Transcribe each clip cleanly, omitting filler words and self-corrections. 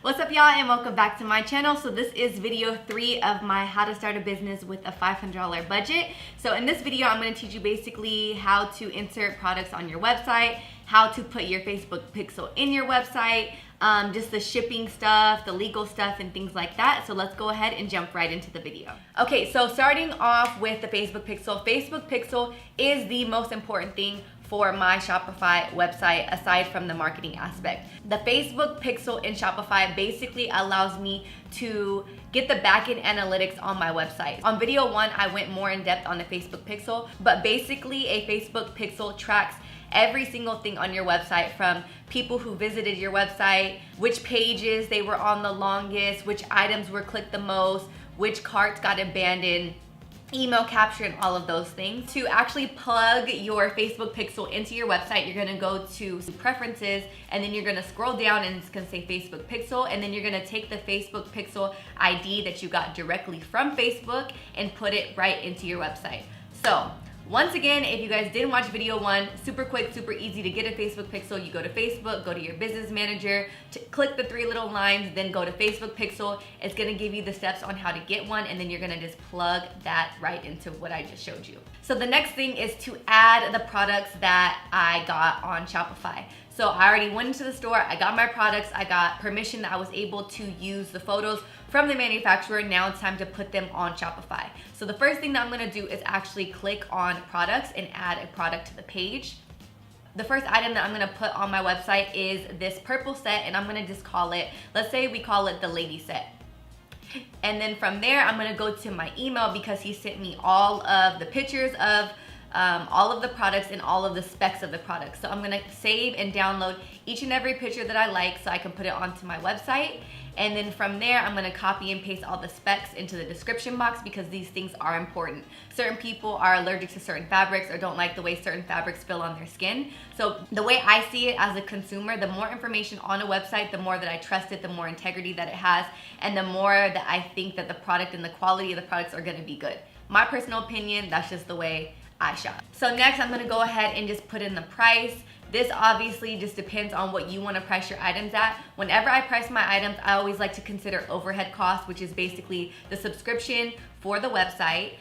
What's up, y'all, and welcome back to my channel. So this is video 3 of my how to start a business with a $500 budget. So in this video, I'm going to teach you basically how to insert products on your website, how to put your Facebook pixel in your website, just the shipping stuff, the legal stuff, and things like that. So let's go ahead and jump right into the video. Okay, so starting off with the Facebook pixel. Facebook pixel is the most important thing for my Shopify website aside from the marketing aspect. The Facebook pixel in Shopify basically allows me to get the backend analytics on my website. On video 1, I went more in depth on the Facebook pixel, but basically a Facebook pixel tracks every single thing on your website, from people who visited your website, which pages they were on the longest, which items were clicked the most, which carts got abandoned, email capture, and all of those things. To actually plug your Facebook pixel into your website, you're gonna go to preferences, and then you're gonna scroll down and it's gonna say Facebook pixel, and then you're gonna take the Facebook pixel ID that you got directly from Facebook and put it right into your website. So once again, if you guys didn't watch video 1, super quick, super easy to get a Facebook pixel. You go to Facebook, go to your business manager, click the 3 little lines, then go to Facebook pixel. It's gonna give you the steps on how to get one, and then you're gonna just plug that right into what I just showed you. So the next thing is to add the products that I got on Shopify. So I already went into the store, I got my products, I got permission that I was able to use the photos from the manufacturer. Now it's time to put them on Shopify. So the first thing that I'm gonna do is actually click on products and add a product to the page. The first item that I'm gonna put on my website is this purple set, and I'm gonna just call it, let's say we call it the lady set. And then from there, I'm gonna go to my email because he sent me all of the pictures of all of the products and all of the specs of the products. So I'm gonna save and download each and every picture that I like so I can put it onto my website. And then from there, I'm gonna copy and paste all the specs into the description box because these things are important. Certain people are allergic to certain fabrics or don't like the way certain fabrics feel on their skin. So the way I see it as a consumer, the more information on a website, the more that I trust it, the more integrity that it has, and the more that I think that the product and the quality of the products are gonna be good. My personal opinion, that's just the way I shop. So next, I'm gonna go ahead and just put in the price. This obviously just depends on what you want to price your items at. Whenever I price my items, I always like to consider overhead costs, which is basically the subscription for the website,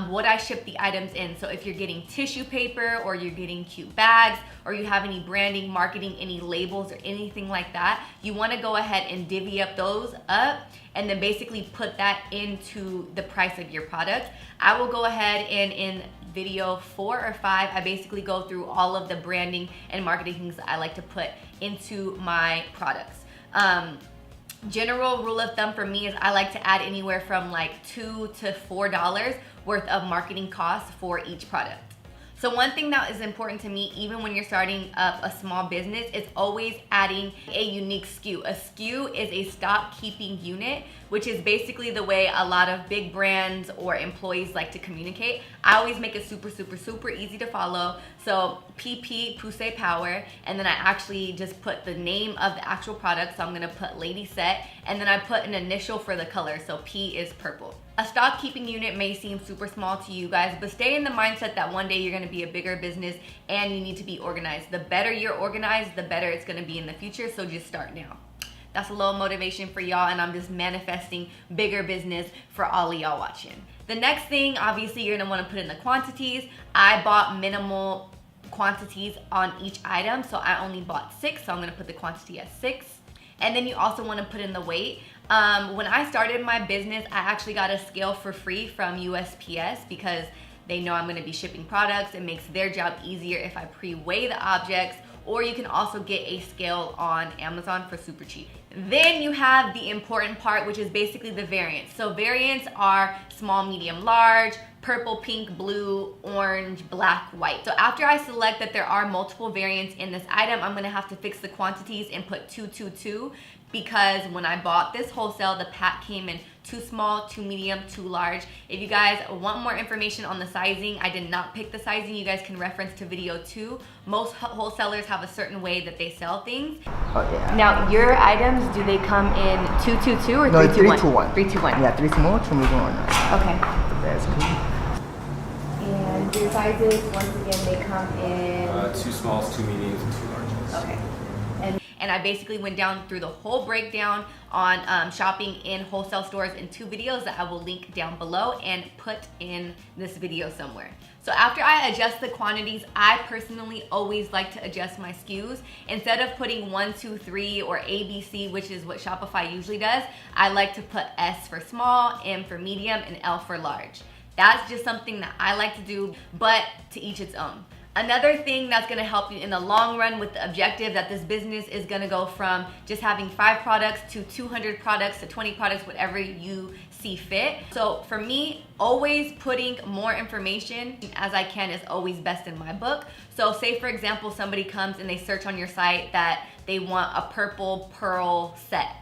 what I ship the items in. So if you're getting tissue paper, or you're getting cute bags, or you have any branding, marketing, any labels, or anything like that, you want to go ahead and divvy up those up and then basically put that into the price of your product. I will go ahead and in video 4 or 5, I basically go through all of the branding and marketing things that I like to put into my products. General rule of thumb for me is I like to add anywhere from like $2 to $4 worth of marketing costs for each product. So one thing that is important to me, even when you're starting up a small business, is always adding a unique SKU. A SKU is a stock keeping unit, which is basically the way a lot of big brands or employees like to communicate. I always make it super, super, super easy to follow. So PP, Poussey Power, and then I actually just put the name of the actual product. So I'm gonna put Lady Set, and then I put an initial for the color. So P is purple. A stock keeping unit may seem super small to you guys, but stay in the mindset that one day you're gonna be a bigger business and you need to be organized. The better you're organized, the better it's gonna be in the future, so just start now. That's a little motivation for y'all, and I'm just manifesting bigger business for all of y'all watching. The next thing, obviously, you're gonna wanna put in the quantities. I bought minimal quantities on each item, so I only bought 6, so I'm gonna put the quantity at 6. And then you also wanna put in the weight. When I started my business, I actually got a scale for free from USPS because they know I'm gonna be shipping products. It makes their job easier if I pre-weigh the objects, or you can also get a scale on Amazon for super cheap. Then you have the important part, which is basically the variants. So variants are small, medium, large, purple, pink, blue, orange, black, white. So after I select that there are multiple variants in this item, I'm gonna have to fix the quantities and put 2, 2, 2, because when I bought this wholesale, the pack came in too small, too medium, too large. If you guys want more information on the sizing, I did not pick the sizing. You guys can reference to video 2. Most wholesalers have a certain way that they sell things. Oh yeah. Now your items, do they come in 2, 2, 2 or 3, 2, 1? 3, 2, 1. 3, 2, 1. Yeah, 3 small, 2 medium, 1. Okay. That's cool. And your sizes, once again, they come in 2 smalls, 2 mediums, and 2 larges. Okay. and I basically went down through the whole breakdown on shopping in wholesale stores in 2 videos that I will link down below and put in this video somewhere. So after I adjust the quantities, I personally always like to adjust my SKUs. Instead of putting 1, 2, 3 or ABC, which is what Shopify usually does, I like to put S for small, M for medium, and L for large. That's just something that I like to do, but to each its own. Another thing that's gonna help you in the long run with the objective that this business is gonna go from just having 5 products to 200 products to 20 products, whatever you see fit. So for me, always putting more information as I can is always best in my book. So say for example, somebody comes and they search on your site that they want a purple pearl set.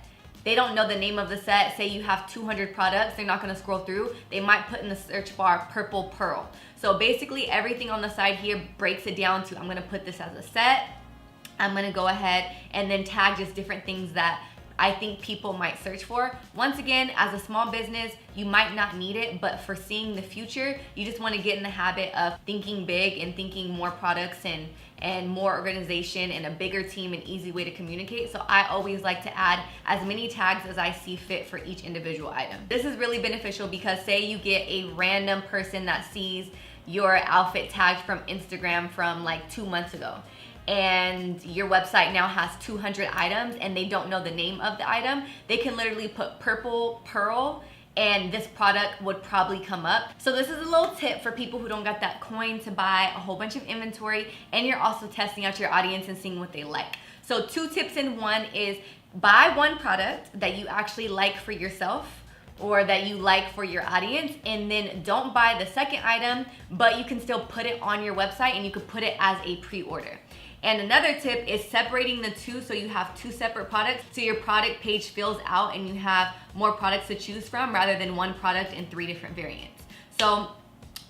They don't know the name of the set. Say you have 200 products, they're not gonna scroll through. They might put in the search bar purple pearl. So basically everything on the side here breaks it down to, I'm gonna put this as a set. I'm gonna go ahead and then tag just different things that I think people might search for. Once again, as a small business, you might not need it, but for seeing the future, you just wanna get in the habit of thinking big and thinking more products and more organization and a bigger team, an easy way to communicate. So I always like to add as many tags as I see fit for each individual item. This is really beneficial because say you get a random person that sees your outfit tagged from Instagram from like 2 months ago, and your website now has 200 items and they don't know the name of the item, they can literally put purple pearl and this product would probably come up. So this is a little tip for people who don't got that coin to buy a whole bunch of inventory, and you're also testing out your audience and seeing what they like. So 2 tips in 1 is buy 1 product that you actually like for yourself or that you like for your audience, and then don't buy the second item, but you can still put it on your website and you could put it as a pre-order. And another tip is separating the 2 so you have 2 separate products so your product page fills out and you have more products to choose from rather than 1 product in 3 different variants. So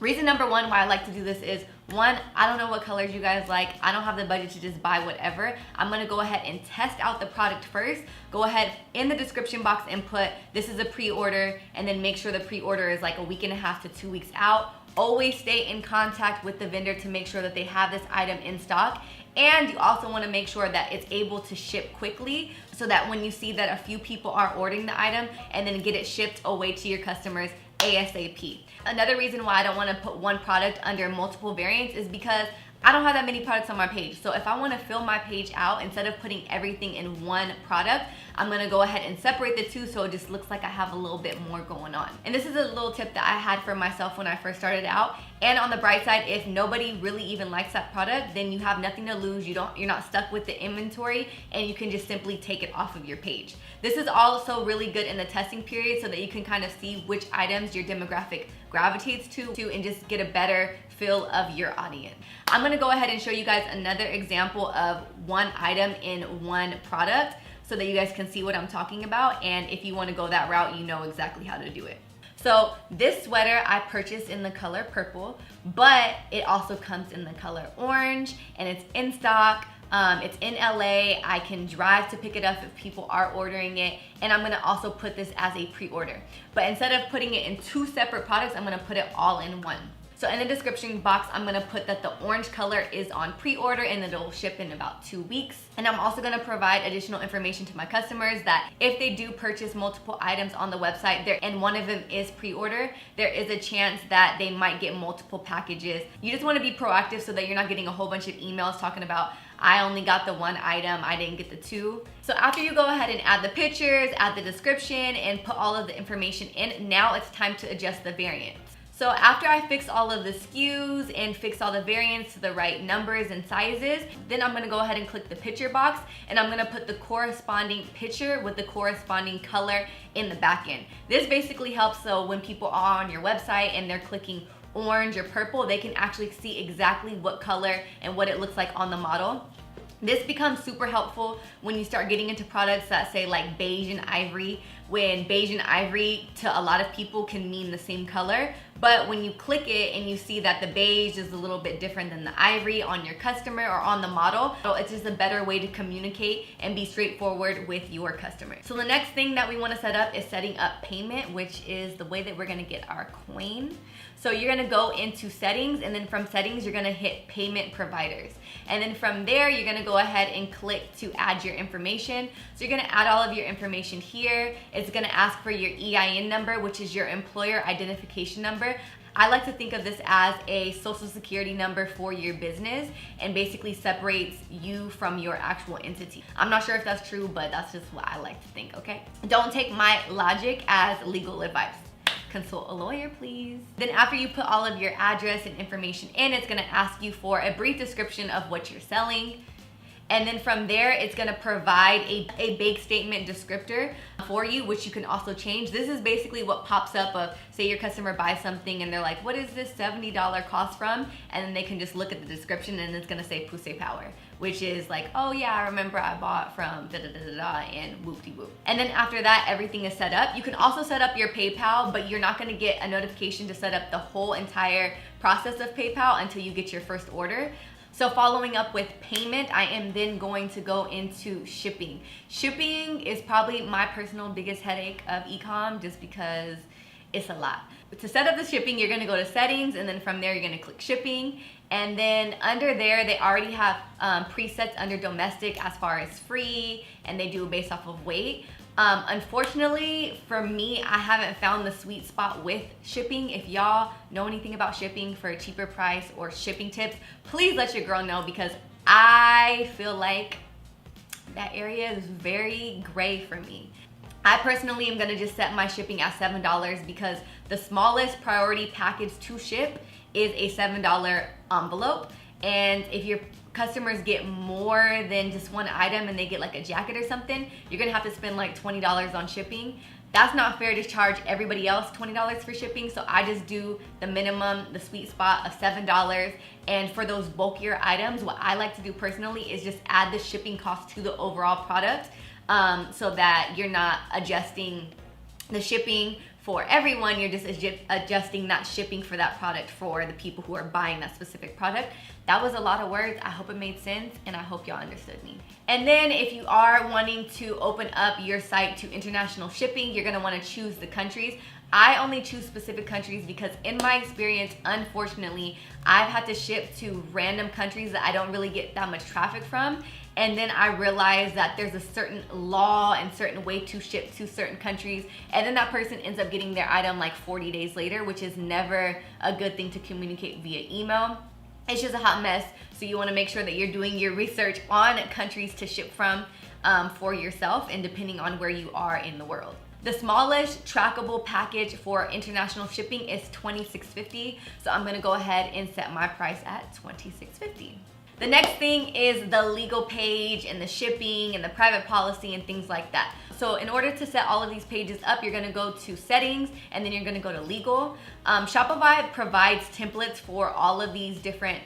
reason number 1 why I like to do this is, 1, I don't know what colors you guys like. I don't have the budget to just buy whatever. I'm gonna go ahead and test out the product first. Go ahead in the description box and put this is a pre-order, and then make sure the pre-order is like a week and a half to 2 weeks out. Always stay in contact with the vendor to make sure that they have this item in stock. And you also want to make sure that it's able to ship quickly so that when you see that a few people are ordering the item, and then get it shipped away to your customers ASAP. Another reason why I don't want to put 1 product under multiple variants is because I don't have that many products on my page. So if I want to fill my page out, instead of putting everything in 1 product, I'm gonna go ahead and separate the 2 so it just looks like I have a little bit more going on. And this is a little tip that I had for myself when I first started out. And on the bright side, if nobody really even likes that product, then you have nothing to lose. You're not stuck with the inventory, and you can just simply take it off of your page. This is also really good in the testing period so that you can kind of see which items your demographic gravitates to and just get a better feel of your audience. I'm gonna go ahead and show you guys another example of 1 item in 1 product so that you guys can see what I'm talking about, and if you want to go that route, you know exactly how to do it. So this sweater I purchased in the color purple, but it also comes in the color orange, and it's in stock. It's in LA. I can drive to pick it up if people are ordering it, and I'm gonna also put this as a pre-order. But instead of putting it in 2 separate products, I'm gonna put it all in 1. So in the description box, I'm gonna put that the orange color is on pre-order and it'll ship in about 2 weeks. And I'm also gonna provide additional information to my customers that if they do purchase multiple items on the website and one of them is pre-order, there is a chance that they might get multiple packages. You just wanna be proactive so that you're not getting a whole bunch of emails talking about, I only got the 1 item, I didn't get the 2. So after you go ahead and add the pictures, add the description, and put all of the information in, now it's time to adjust the variants. So after I fix all of the SKUs and fix all the variants to the right numbers and sizes, then I'm gonna go ahead and click the picture box, and I'm gonna put the corresponding picture with the corresponding color in the back end. This basically helps so when people are on your website and they're clicking orange or purple, they can actually see exactly what color and what it looks like on the model. This becomes super helpful when you start getting into products that say like beige and ivory, when beige and ivory to a lot of people can mean the same color, But when you click it and you see that the beige is a little bit different than the ivory on your customer or on the model, so it's just a better way to communicate and be straightforward with your customer. So the next thing that we want to set up is setting up payment, which is the way that we're going to get our coin. So you're going to go into settings, and then from settings you're going to hit payment providers, and then from there you're going to go ahead and click to add your information. So you're going to add all of your information here. It's going to ask for your EIN number, which is your employer identification number. I like to think of this as a social security number for your business and basically separates you from your actual entity. I'm not sure if that's true, but that's just what I like to think, okay? Don't take my logic as legal advice. Consult a lawyer, please. Then after you put all of your address and information in, it's gonna ask you for a brief description of what you're selling. And then from there, it's gonna provide a bank statement descriptor for you, which you can also change. This is basically what pops up of, say your customer buys something and they're like, what is this $70 cost from? And then they can just look at the description and it's gonna say Poussey Power, which is like, oh yeah, I remember I bought from da-da-da-da-da and whoop-de-whoop. And then after that, everything is set up. You can also set up your PayPal, but you're not gonna get a notification to set up the whole entire process of PayPal until you get your first order. So following up with payment, I am then going to go into shipping. Shipping is probably my personal biggest headache of e-com just because it's a lot. But to set up the shipping, you're gonna go to settings, and then from there you're gonna click shipping. And then under there, they already have presets under domestic as far as free, and they do it based off of weight. Unfortunately for me, I haven't found the sweet spot with shipping. If y'all know anything about shipping for a cheaper price or shipping tips, please let your girl know, because I feel like that area is very gray for me. I personally am gonna just set my shipping at $7 because the smallest priority package to ship is a $7 envelope. And if your customers get more than just one item and they get like a jacket or something, you're gonna have to spend like $20 on shipping. That's not fair to charge everybody else $20 for shipping, so I just do the minimum, the sweet spot of $7. And for those bulkier items, what I like to do personally is just add the shipping cost to the overall product, so that you're not adjusting the shipping for everyone, you're just adjusting that shipping for that product for the people who are buying that specific product. That was a lot of words. I hope it made sense, and I hope y'all understood me. And then if you are wanting to open up your site to international shipping, you're gonna wanna choose the countries. I only choose specific countries because in my experience, unfortunately, I've had to ship to random countries that I don't really get that much traffic from. And then I realized that there's a certain law and certain way to ship to certain countries. And then that person ends up getting their item like 40 days later, which is never a good thing to communicate via email. It's just a hot mess. So you wanna make sure that you're doing your research on countries to ship from for yourself, and depending on where you are in the world. The smallest trackable package for international shipping is $26.50. So I'm gonna go ahead and set my price at $26.50. The next thing is the legal page and the shipping and the private policy and things like that. So in order to set all of these pages up, you're gonna go to settings, and then you're gonna go to legal. Shopify provides templates for all of these different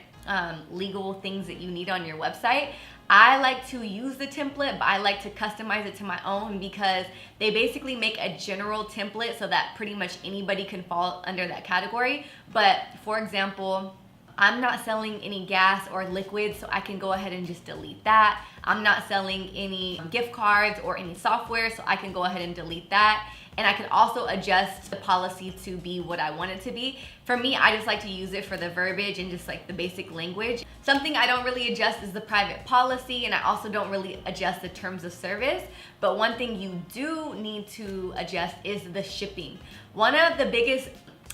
legal things that you need on your website. I like to use the template, but I like to customize it to my own because they basically make a general template so that pretty much anybody can fall under that category. But for example, I'm not selling any gas or liquids, so I can go ahead and just delete that. I'm not selling any gift cards or any software, so I can go ahead and delete that. And I can also adjust the policy to be what I want it to be. For me, I just like to use it for the verbiage and just like the basic language. Something I don't really adjust is the private policy, and I also don't really adjust the terms of service. But one thing you do need to adjust is the shipping. One of the biggest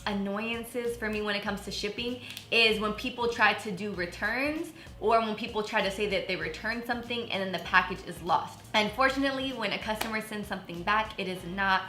annoyances for me when it comes to shipping is when people try to do returns, or when people try to say that they returned something and then the package is lost. Unfortunately, when a customer sends something back, it is not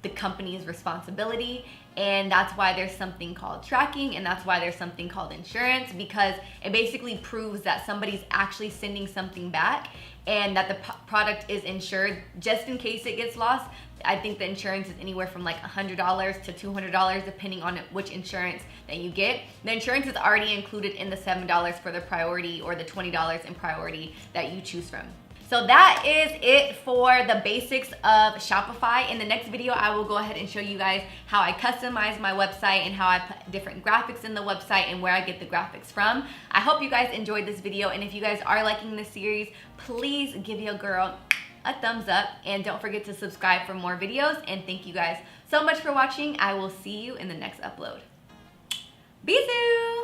the company's responsibility, and that's why there's something called tracking, and that's why there's something called insurance, because it basically proves that somebody's actually sending something back and that the product is insured just in case it gets lost. I think the insurance is anywhere from like $100 to $200 depending on which insurance that you get. The insurance is already included in the $7 for the priority or the $20 in priority that you choose from. So that is it for the basics of Shopify. In the next video, I will go ahead and show you guys how I customize my website and how I put different graphics in the website and where I get the graphics from. I hope you guys enjoyed this video, and if you guys are liking this series, please give your girl a thumbs up and don't forget to subscribe for more videos. And thank you guys so much for watching. I will see you in the next upload. Bisous!